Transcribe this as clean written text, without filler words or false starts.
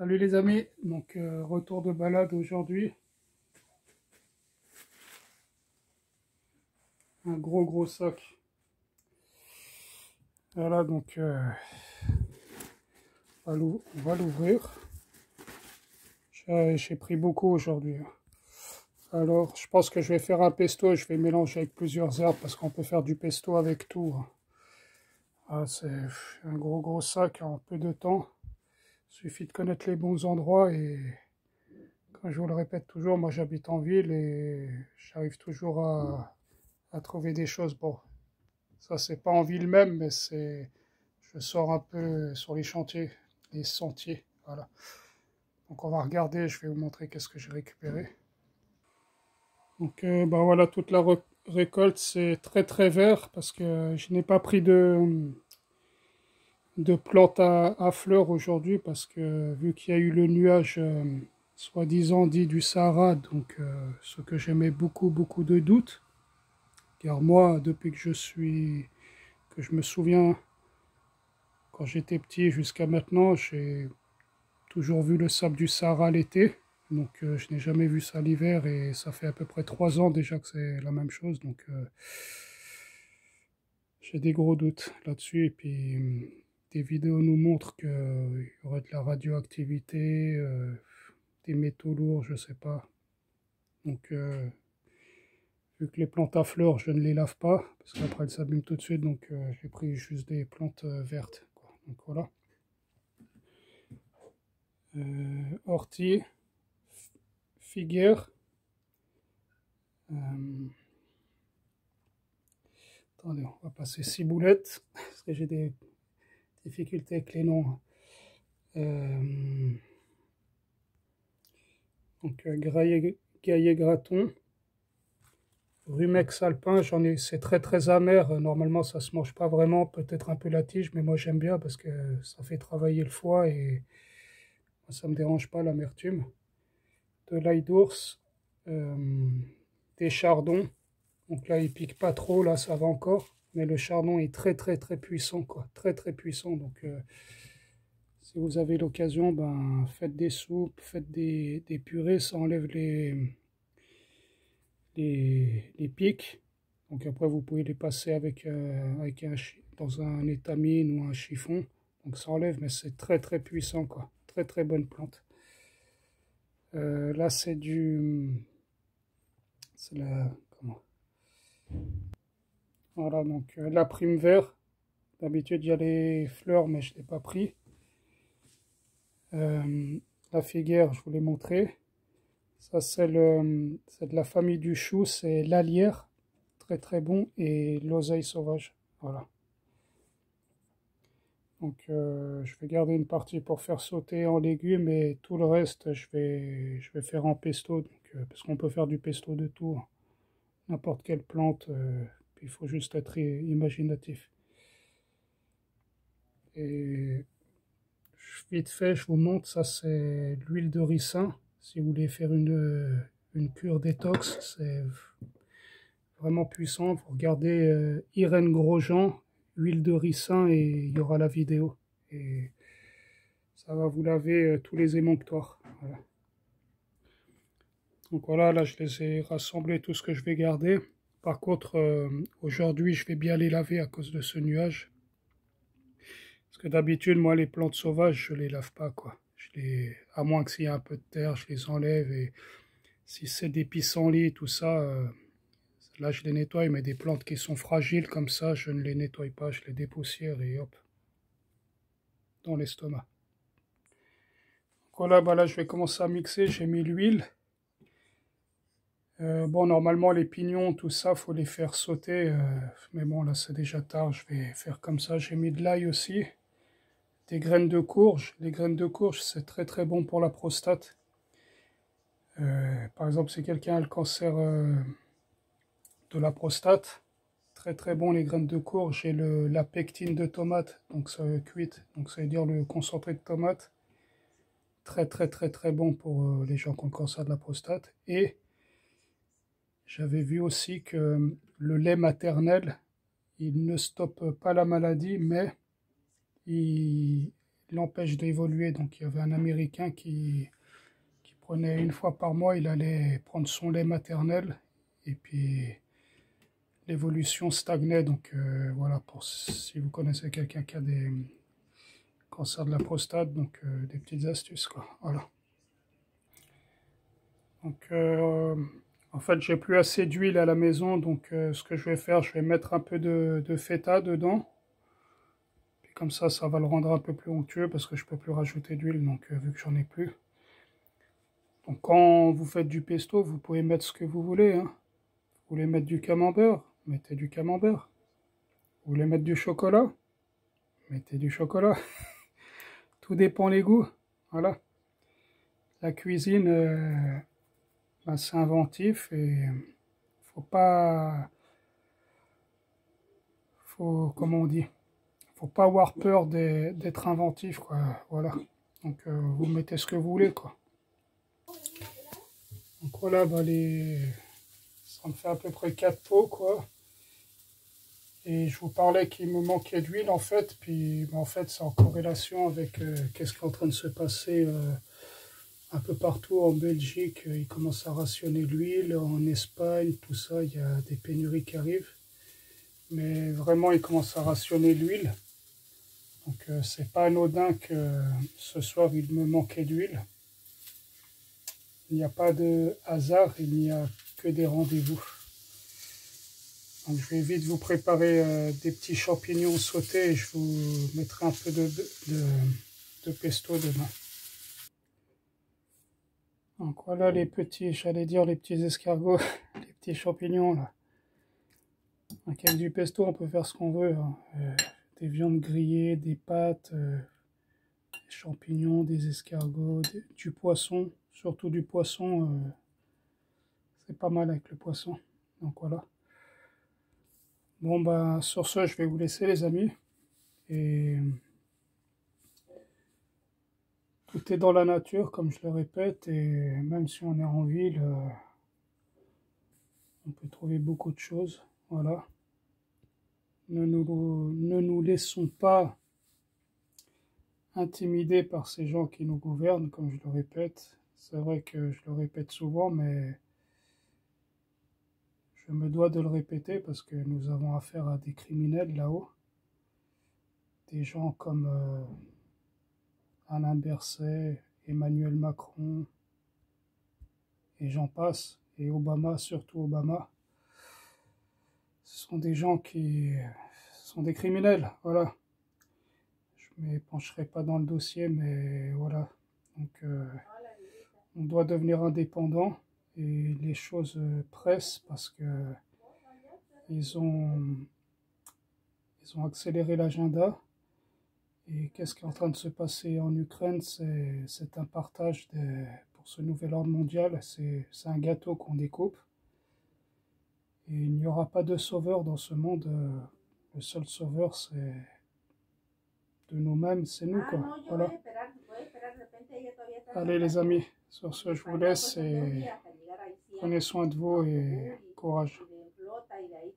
Salut les amis, donc retour de balade aujourd'hui, un gros sac. Voilà donc on va l'ouvrir. J'ai pris beaucoup aujourd'hui. Alors je pense que je vais faire un pesto, je vais mélanger avec plusieurs herbes parce qu'on peut faire du pesto avec tout. Ah, c'est un gros sac en peu de temps. Il suffit de connaître les bons endroits et comme je vous le répète toujours, moi j'habite en ville et j'arrive toujours à trouver des choses. Bon, ça, c'est pas en ville même, mais je sors un peu sur les chantiers, les sentiers. Voilà. Donc, on va regarder. Je vais vous montrer qu'est-ce que j'ai récupéré. Donc, bah voilà, toute la récolte, c'est très vert parce que je n'ai pas pris de plantes à fleurs aujourd'hui parce que vu qu'il y a eu le nuage soi-disant dit du Sahara, donc ce que j'aimais beaucoup de doutes. Car moi, depuis que je me souviens, quand j'étais petit jusqu'à maintenant, j'ai toujours vu le sable du Sahara l'été. Donc je n'ai jamais vu ça l'hiver et ça fait à peu près 3 ans déjà que c'est la même chose. Donc j'ai des gros doutes là-dessus. Et puis des vidéos nous montrent qu'il y aurait de la radioactivité, des métaux lourds, je sais pas. Donc vu que les plantes à fleurs, je ne les lave pas parce qu'après elles s'abîment tout de suite. Donc j'ai pris juste des plantes vertes, quoi. Donc voilà. Ortie, figuière. Attendez, on va passer ciboulette, parce que j'ai des difficultés avec les noms. Donc, gaillet graton, rumex alpin, c'est très amer. Normalement, ça se mange pas vraiment, peut-être un peu la tige, mais moi j'aime bien parce que ça fait travailler le foie et ça me dérange pas l'amertume. De l'ail d'ours, des chardons. Donc là, il pique pas trop, là ça va encore. Mais le chardon est très puissant, quoi. Très puissant. Donc si vous avez l'occasion, ben, faites des soupes, faites des purées, ça enlève les pics. Donc après, vous pouvez les passer dans un étamine ou un chiffon. Donc ça enlève, mais c'est très puissant, quoi. Très bonne plante. Là, c'est comment? Voilà, donc la prime vert. D'habitude, il y a les fleurs, mais je ne l'ai pas pris. La figuière, je vous l'ai montré. Ça, c'est de la famille du chou, c'est l'alière, très bon, et l'oseille sauvage. Voilà. Donc, je vais garder une partie pour faire sauter en légumes, et tout le reste, je vais faire en pesto, donc, parce qu'on peut faire du pesto de tout, hein. N'importe quelle plante, puis il faut juste être imaginatif. Et vite fait, je vous montre, ça c'est l'huile de ricin. Si vous voulez faire une cure détox, c'est vraiment puissant. Vous regardez Irène Grosjean, huile de ricin, et il y aura la vidéo. Et ça va vous laver tous les émonctoires. Voilà. Donc voilà, là je les ai rassemblés, tout ce que je vais garder. Par contre, aujourd'hui, je vais bien les laver à cause de ce nuage. Parce que d'habitude, moi, les plantes sauvages, je les lave pas, quoi. À moins que s'il y a un peu de terre, je les enlève. Et si c'est des pissenlits, tout ça, là, je les nettoie. Mais des plantes qui sont fragiles comme ça, je ne les nettoie pas. Je les dépoussière et hop, dans l'estomac. Voilà, bah là, je vais commencer à mixer. J'ai mis l'huile. Bon, normalement, les pignons, tout ça, faut les faire sauter. Mais bon, là, c'est déjà tard. Je vais faire comme ça. J'ai mis de l'ail aussi. Des graines de courge. Les graines de courge, c'est très bon pour la prostate. Par exemple, si quelqu'un a le cancer de la prostate, très bon les graines de courge et la pectine de tomate, donc ça cuite, donc ça veut dire le concentré de tomate, très bon pour les gens qui ont le cancer de la prostate. Et j'avais vu aussi que le lait maternel, il ne stoppe pas la maladie, mais l'empêche d'évoluer. Donc il y avait un Américain qui prenait une fois par mois, il allait prendre son lait maternel et puis l'évolution stagnait. Donc voilà, pour si vous connaissez quelqu'un qui a des cancers de la prostate, donc des petites astuces quoi. Voilà. Donc en fait j'ai plus assez d'huile à la maison, donc ce que je vais faire, je vais mettre un peu de feta dedans. Puis comme ça va le rendre un peu plus onctueux parce que je peux plus rajouter d'huile, donc vu que j'en ai plus. Donc quand vous faites du pesto, vous pouvez mettre ce que vous voulez, hein. Vous voulez mettre du camembert, mettez du camembert. Vous voulez mettre du chocolat, mettez du chocolat. Tout dépend les goûts. Voilà. La cuisine, ben, c'est inventif et faut pas, comment on dit, faut pas avoir peur d'être inventif, quoi. Voilà. Donc vous mettez ce que vous voulez, quoi. Donc voilà, ben, ça me fait à peu près 4 pots, quoi. Et je vous parlais qu'il me manquait d'huile en fait, puis en fait c'est en corrélation avec qu'est-ce qui est en train de se passer un peu partout en Belgique. Ils commencent à rationner l'huile, en Espagne, tout ça, il y a des pénuries qui arrivent. Mais vraiment ils commencent à rationner l'huile. Donc c'est pas anodin que ce soir il me manquait d'huile. Il n'y a pas de hasard, il n'y a que des rendez-vous. Donc je vais vite vous préparer des petits champignons sautés et je vous mettrai un peu de pesto dedans. Donc voilà les petits, j'allais dire les petits escargots, les petits champignons là. Donc avec du pesto on peut faire ce qu'on veut, hein. Des viandes grillées, des pâtes, des champignons, des escargots, du poisson, surtout du poisson, c'est pas mal avec le poisson. Donc voilà. Bon ben sur ce je vais vous laisser les amis. Et tout est dans la nature, comme je le répète, et même si on est en ville, on peut trouver beaucoup de choses. Voilà. Ne nous laissons pas intimider par ces gens qui nous gouvernent, comme je le répète. C'est vrai que je le répète souvent, mais je me dois de le répéter parce que nous avons affaire à des criminels là-haut. Des gens comme Alain Berset, Emmanuel Macron, et j'en passe, et Obama, surtout Obama. Ce sont des gens qui sont des criminels, voilà. Je ne m'épancherai pas dans le dossier, mais voilà. Donc, on doit devenir indépendant et les choses pressent parce que ils ont accéléré l'agenda. Et qu'est-ce qui est en train de se passer en Ukraine? C'est un partage pour ce nouvel ordre mondial. C'est un gâteau qu'on découpe. Et il n'y aura pas de sauveur dans ce monde. Le seul sauveur, c'est de nous-mêmes, c'est nous, quoi. Voilà. Allez les amis, sur ce je vous laisse et prenez soin de vous et courage.